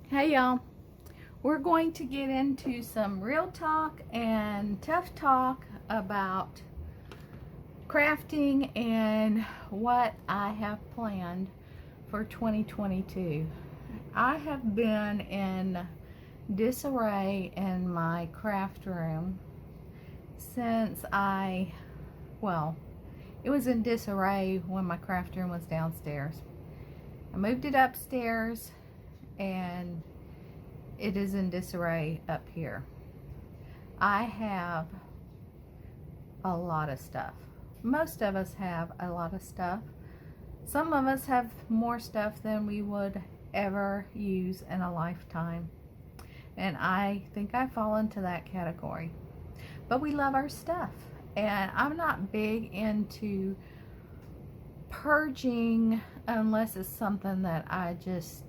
Hey y'all, we're going to get into some real talk and tough talk about crafting and what I have planned for 2022. I have been in disarray in my craft room since it was in disarray when my craft room was downstairs. I moved it upstairs and it is in disarray up here. I have a lot of stuff. Most of us have a lot of stuff. Some of us have more stuff than we would ever use in a lifetime. And I think I fall into that category. But we love our stuff. And I'm not big into purging unless it's something that I just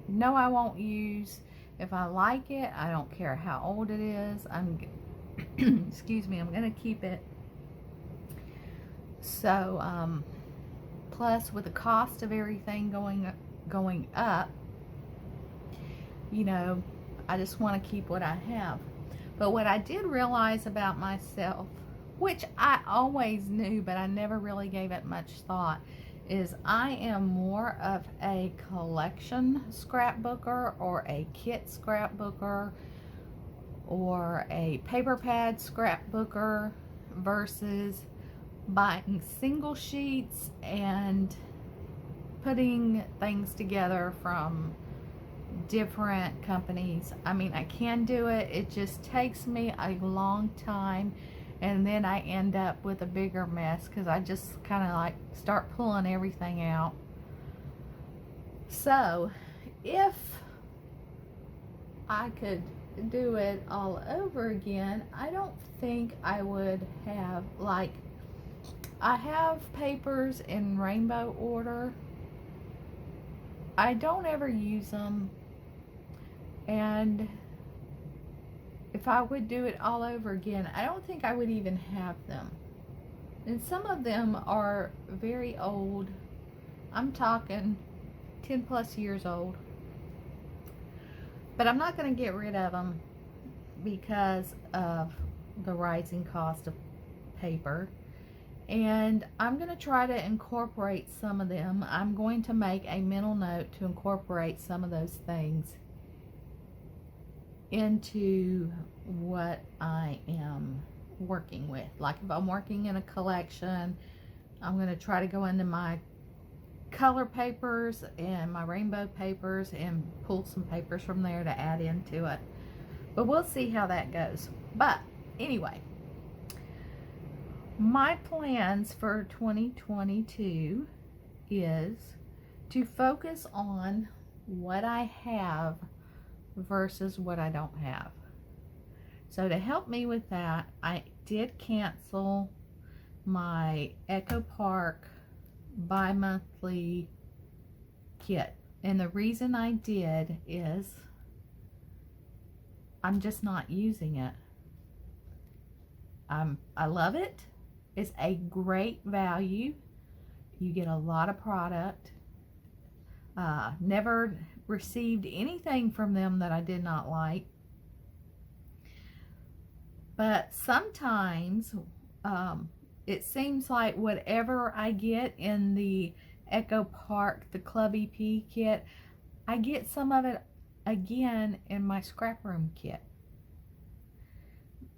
know I won't use. If I like it, I don't care how old it is. Excuse me, I'm gonna keep it. So plus with the cost of everything going up, you know, I just want to keep what I have. But what I did realize about myself, which I always knew but I never really gave it much thought, is I am more of a collection scrapbooker or a kit scrapbooker or a paper pad scrapbooker versus buying single sheets and putting things together from different companies. I mean, I can do it. It just takes me a long time, and then I end up with a bigger mess because I just kind of like start pulling everything out. So if I could do it all over again, I don't think I would have, like, I have papers in rainbow order. I don't ever use them, and if I would do it all over again, I don't think I would even have them. And some of them are very old. I'm talking 10 plus years old. But I'm not going to get rid of them because of the rising cost of paper. And I'm going to try to incorporate some of them. I'm going to make a mental note to incorporate some of those things into what I am working with. Like if I'm working in a collection, I'm going to try to go into my color papers and my rainbow papers and pull some papers from there to add into it. But we'll see how that goes. But anyway, my plans for 2022 is to focus on what I have versus what I don't have. So to help me with that, I did cancel my Echo Park bi-monthly kit. And the reason I did is I'm just not using it. I love it. It's a great value. You get a lot of product. Never received anything from them that I did not like. But sometimes it seems like whatever I get in the Echo Park, the Club EP kit, I get some of it again in my scrap room kit.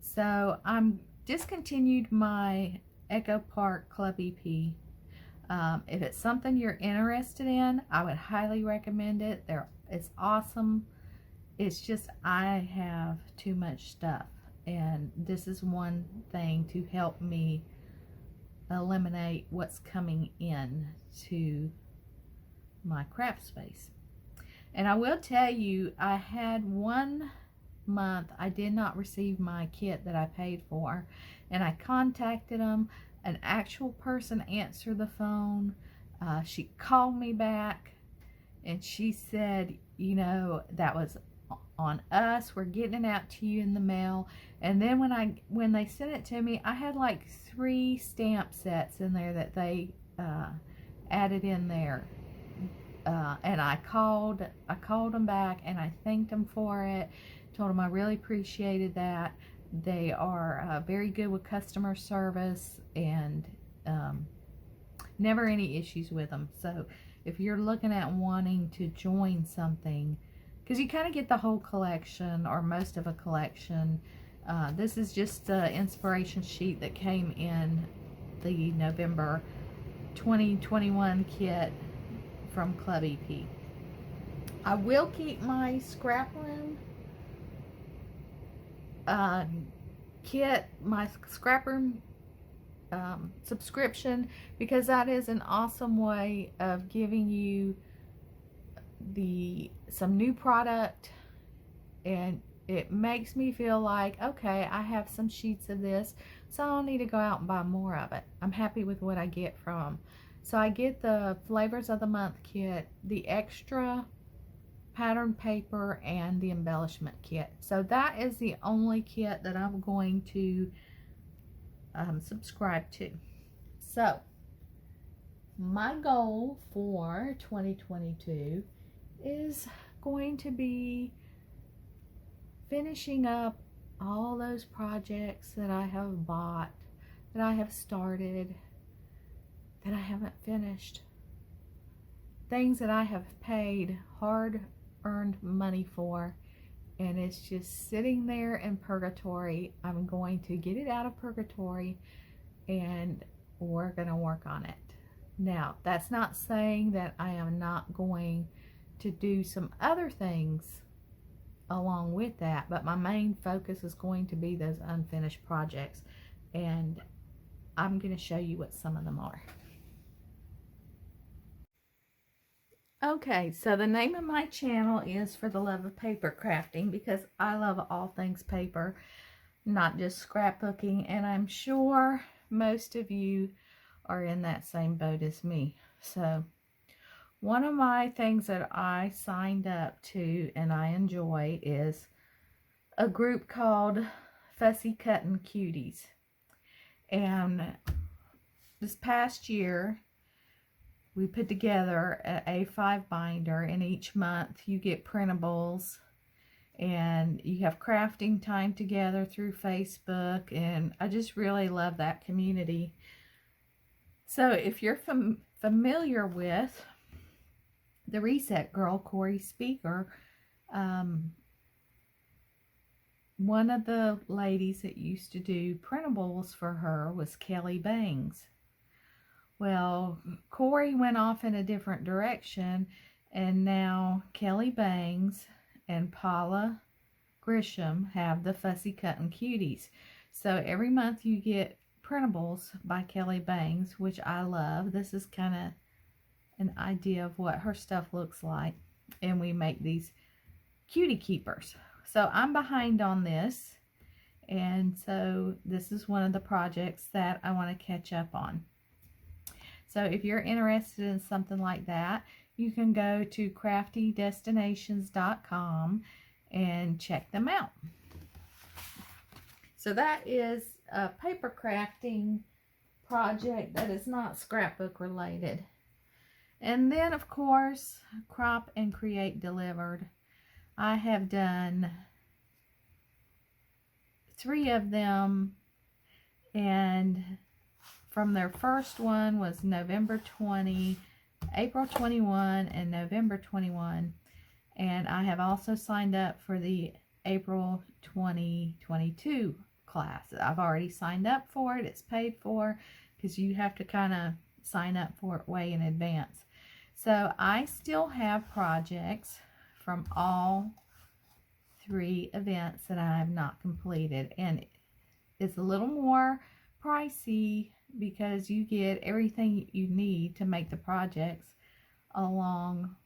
So I'm discontinued my Echo Park Club EP. If it's something you're interested in, I would highly recommend it. It's awesome. It's just I have too much stuff, and this is one thing to help me eliminate what's coming in to my craft space. And I will tell you, I had 1 month I did not receive my kit that I paid for, and I contacted them. An actual person answered the phone. She called me back and she said, you know, that was on us. We're getting it out to you in the mail. And then when they sent it to me, I had like 3 stamp sets in there that they added in there. and I called them back and I thanked them for it. Told them I really appreciated that. They are very good with customer service, and never any issues with them. So if you're looking at wanting to join something, because you kind of get the whole collection or most of a collection, this is just the inspiration sheet that came in the November 2021 kit from Club EP. I will keep my scrap room kit, my scrap room subscription, because that is an awesome way of giving you some new product, and it makes me feel like, okay, I have some sheets of this, so I don't need to go out and buy more of it. I'm happy with what I get from them. So I get the Flavors of the Month kit, the extra pattern paper, and the embellishment kit. So that is the only kit that I'm going to subscribe to. So my goal for 2022 is going to be finishing up all those projects that I have bought, that I have started, that I haven't finished. Things that I have paid hard-earned money for, and it's just sitting there in purgatory. I'm going to get it out of purgatory, and we're going to work on it. Now, that's not saying that I am not going to do some other things along with that, but my main focus is going to be those unfinished projects, and I'm going to show you what some of them are. Okay, so the name of my channel is For the Love of Paper Crafting, because I love all things paper, not just scrapbooking, and I'm sure most of you are in that same boat as me. So one of my things that I signed up to and I enjoy is a group called Fussy Cuttin' Cuties. And this past year, we put together an A5 binder, and each month you get printables, and you have crafting time together through Facebook, and I just really love that community. So if you're familiar with the Reset Girl, Corey Speaker, one of the ladies that used to do printables for her was Kelly Bangs. Well, Corey went off in a different direction, and now Kelly Bangs and Paula Grisham have the Fussy Cuttin' Cuties. So every month you get printables by Kelly Bangs, which I love. This is kind of an idea of what her stuff looks like, and we make these cutie keepers. So I'm behind on this, and so this is one of the projects that I want to catch up on. So if you're interested in something like that, you can go to craftydestinations.com and check them out. So that is a paper crafting project that is not scrapbook related. And then, of course, Crop and Create Delivered. I have done 3 of them, and from their first one was November 20, April 21, and November 21. And I have also signed up for the April 2022 class. I've already signed up for it. It's paid for, because you have to kind of sign up for it way in advance. So I still have projects from all 3 events that I have not completed. And it's a little more pricey, because you get everything you need to make the projects along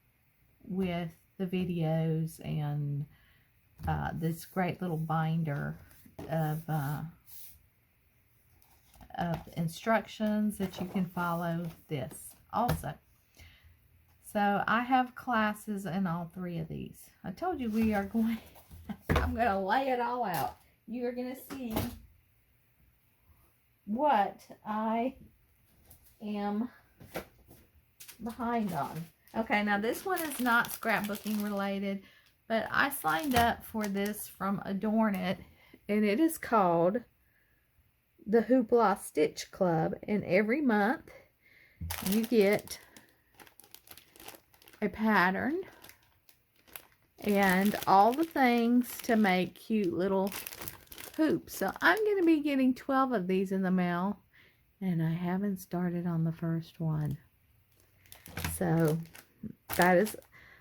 with the videos and this great little binder of instructions that you can follow this also. So I have classes in all 3 of these. I told you we are going, I'm going to lay it all out. You're going to see what I am behind on. Okay, now this one is not scrapbooking related, but I signed up for this from Adorn It, and it is called the Hoopla Stitch Club, and every month you get a pattern and all the things to make cute little hoops. So I'm going to be getting 12 of these in the mail, and I haven't started on the first one. So that is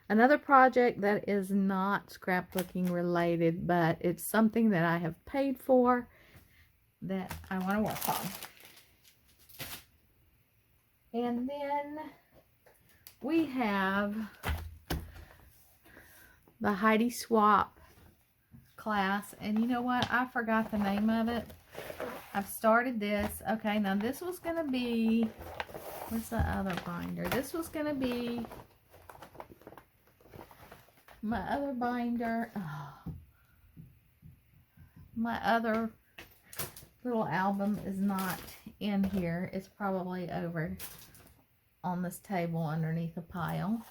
another project that is not scrapbooking related, but it's something that I have paid for that I want to work on. And then we have the Heidi Swap class, and you know what? I forgot the name of it. I've started this. Okay, now this was going to be, where's the other binder? This was going to be my other binder. Oh, my other little album is not in here. It's probably over on this table underneath a pile.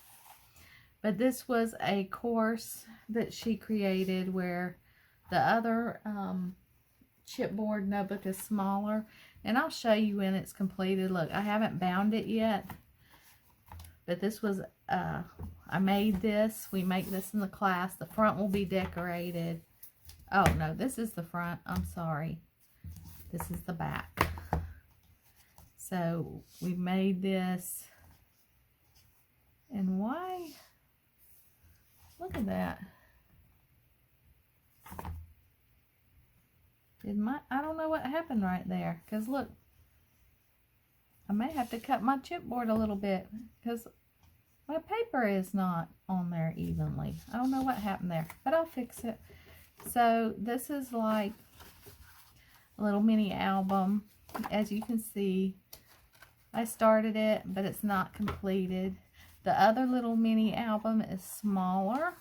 But this was a course that she created where the other chipboard notebook is smaller. And I'll show you when it's completed. Look, I haven't bound it yet. But this was, I made this. We make this in the class. The front will be decorated. Oh, no, this is the front. I'm sorry. This is the back. So we made this. And why? Look at that. I don't know what happened right there. Because look, I may have to cut my chipboard a little bit. Because my paper is not on there evenly. I don't know what happened there. But I'll fix it. So this is like a little mini album. As you can see, I started it, but it's not completed. The other little mini album is smaller.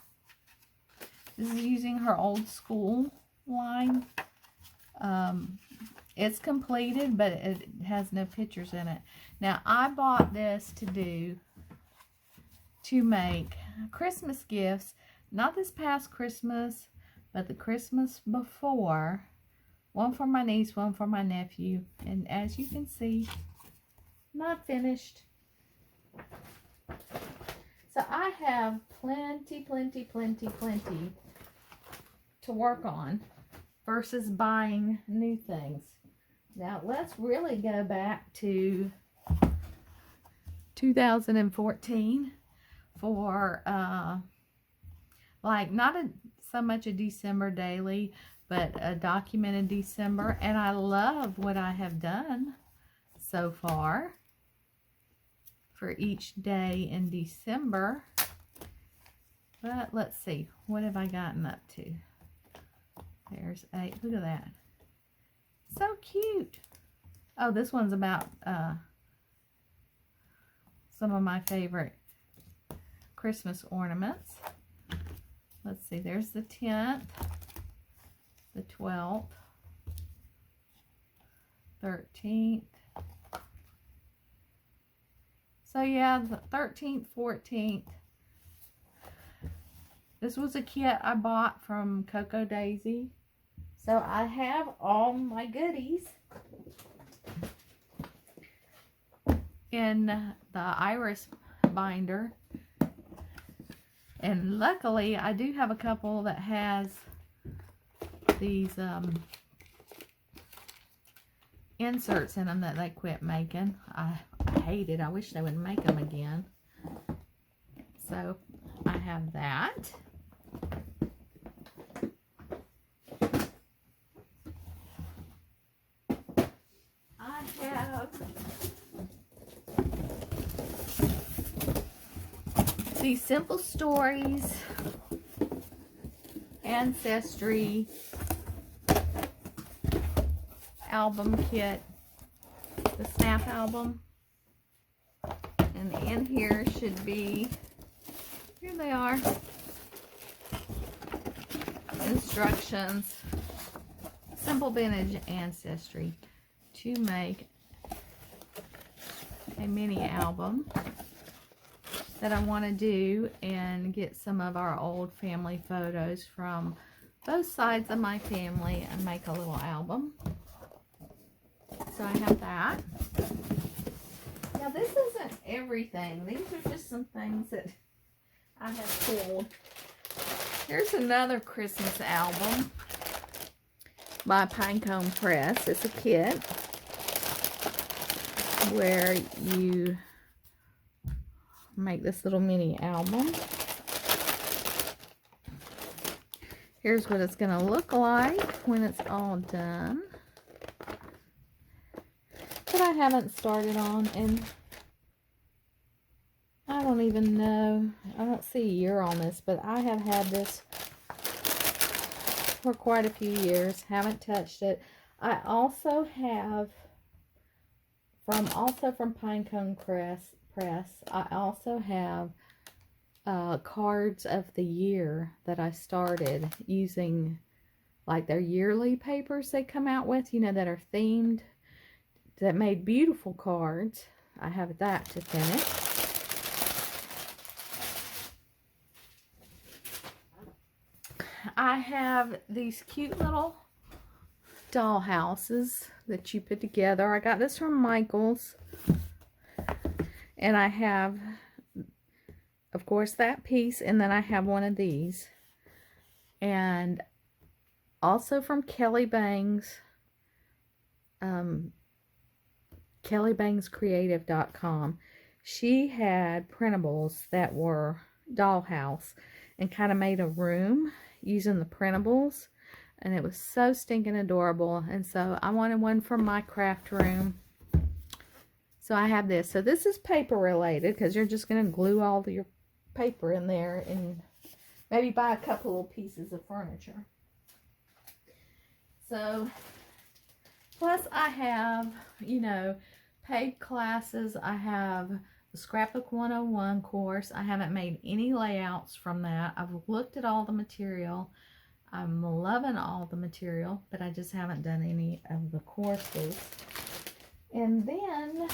This is using her old school line. It's completed, but it has no pictures in it. Now, I bought this to make Christmas gifts. Not this past Christmas, but the Christmas before. One for my niece, one for my nephew. And as you can see, not finished. So I have plenty to work on versus buying new things. Now let's really go back to 2014 for like not so much a December daily, but a documented December. And I love what I have done so far for each day in December. But let's see, what have I gotten up to? There's 8. Look at that. So cute. Oh, this one's about some of my favorite Christmas ornaments. Let's see, there's the 10th, the 12th, 13th. So yeah, the 13th, 14th. This was a kit I bought from Coco Daisy. So I have all my goodies in the iris binder. And luckily, I do have a couple that has these inserts in them that they quit making. I hate it. I wish they would make them again. So I have that. I have these Simple Stories Ancestry album kit, the Snap album, and in here should be, here they are, instructions, Simple Vintage Ancestry, to make a mini album. that I want to do and get some of our old family photos from both sides of my family and make a little album. So I have that. Now this isn't everything. These are just some things that I have pulled. Here's another Christmas album by Pinecone Press. It's a kit where you make this little mini album. Here's what it's going to look like when it's all done. But I haven't started on, and I don't even know. I don't see a year on this, but I have had this for quite a few years. Haven't touched it. I also have from Pinecone Press. I also have cards of the year that I started using, like their yearly papers they come out with, you know, that are themed, that made beautiful cards. I have that to finish. I have these cute little doll houses that you put together. I got this from Michael's. And I have, of course, that piece. And then I have one of these. And also from Kelly Bangs. KellyBangsCreative.com. She had printables that were dollhouse and kind of made a room using the printables, and it was so stinking adorable. And so I wanted one for my craft room, so I have this. So this is paper related, because you're just going to glue all of your paper in there and maybe buy a couple little pieces of furniture. So plus I have, you know, paid classes. I have the Scrapbook 101 course. I haven't made any layouts from that. I've looked at all the material. I'm loving all the material, but I just haven't done any of the courses. And then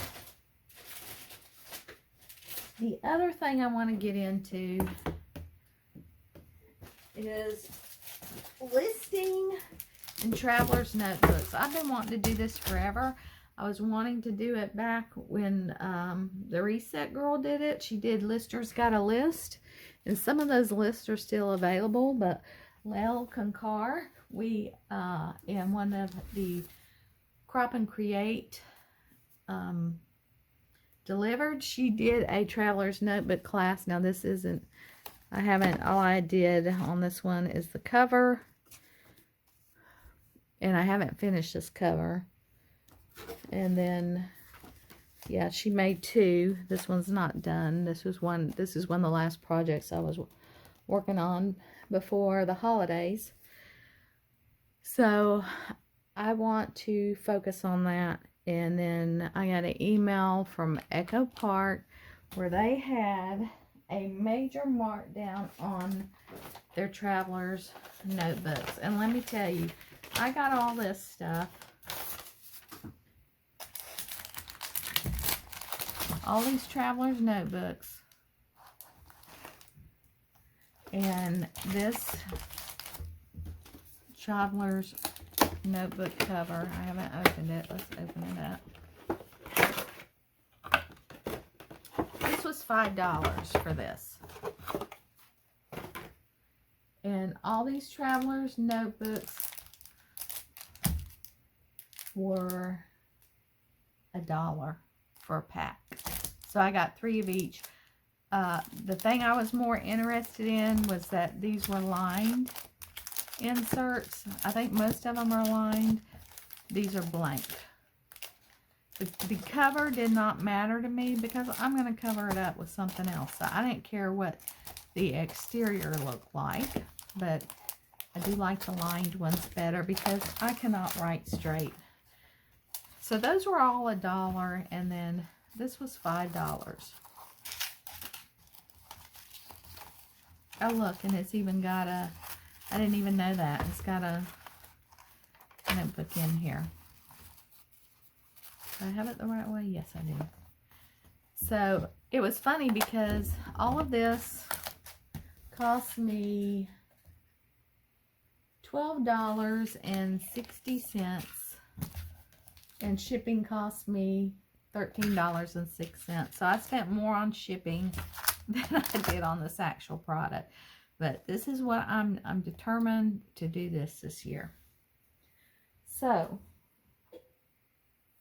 the other thing I want to get into is listing and traveler's notebooks. I've been wanting to do this forever. I was wanting to do it back when the Reset Girl did it. She did Listers Got a List, and some of those lists are still available, but Lel Concar, we in one of the Crop and Create delivered, she did a traveler's notebook class. Now this isn't, all I did on this one is the cover, and I haven't finished this cover. And then, yeah, she made two. This one's not done. This is one of the last projects I was working on before the holidays. So I want to focus on that. And then I got an email from Echo Park where they had a major markdown on their traveler's notebooks. And let me tell you, I got all this stuff. All these traveler's notebooks, and this traveler's notebook cover. I haven't opened it. Let's open it up. This was $5 for this. And all these traveler's notebooks were $1 for a pack. So I got 3 of each. The thing I was more interested in was that these were lined inserts. I think most of them are lined. These are blank. The cover did not matter to me because I'm going to cover it up with something else. So I didn't care what the exterior looked like, but I do like the lined ones better because I cannot write straight. So those were all $1, and then this was $5. Oh, look, and it's even got a, I didn't even know that. It's got a notebook in here. Do I have it the right way? Yes, I do. So it was funny because all of this cost me $12.60, and shipping cost me $13.06. So I spent more on shipping than I did on this actual product. But this is what I'm determined to do this year. So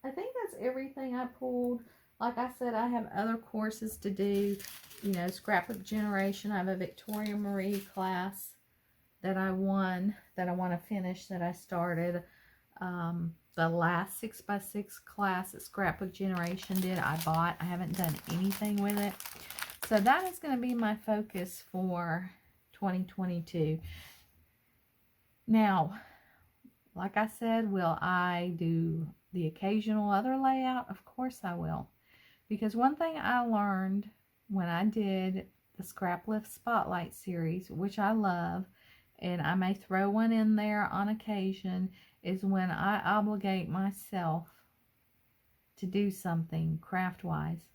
I think that's everything I pulled. Like I said, I have other courses to do. You know, Scrapbook Generation. I have a Victoria Marie class that I won, that I want to finish, that I started. The last 6x6 class that Scrapbook Generation did, I bought. I haven't done anything with it. So that is going to be my focus for 2022. Now, like I said, will I do the occasional other layout? Of course I will. Because one thing I learned when I did the Scrap Lift Spotlight series, which I love, and I may throw one in there on occasion, is when I obligate myself to do something craft-wise,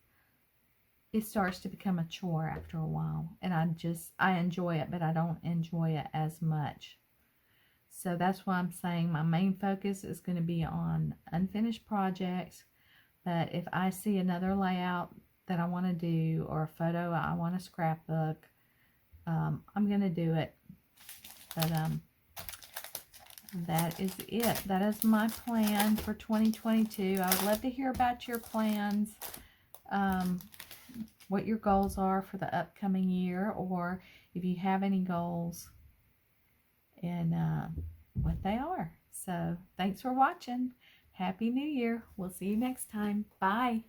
it starts to become a chore after a while. And I enjoy it, but I don't enjoy it as much. So that's why I'm saying my main focus is going to be on unfinished projects. But if I see another layout that I want to do, or a photo I want to scrapbook, I'm going to do it. But that is it. That is my plan for 2022. I would love to hear about your plans, what your goals are for the upcoming year, or if you have any goals, and what they are. So thanks for watching. Happy New Year. We'll see you next time. Bye.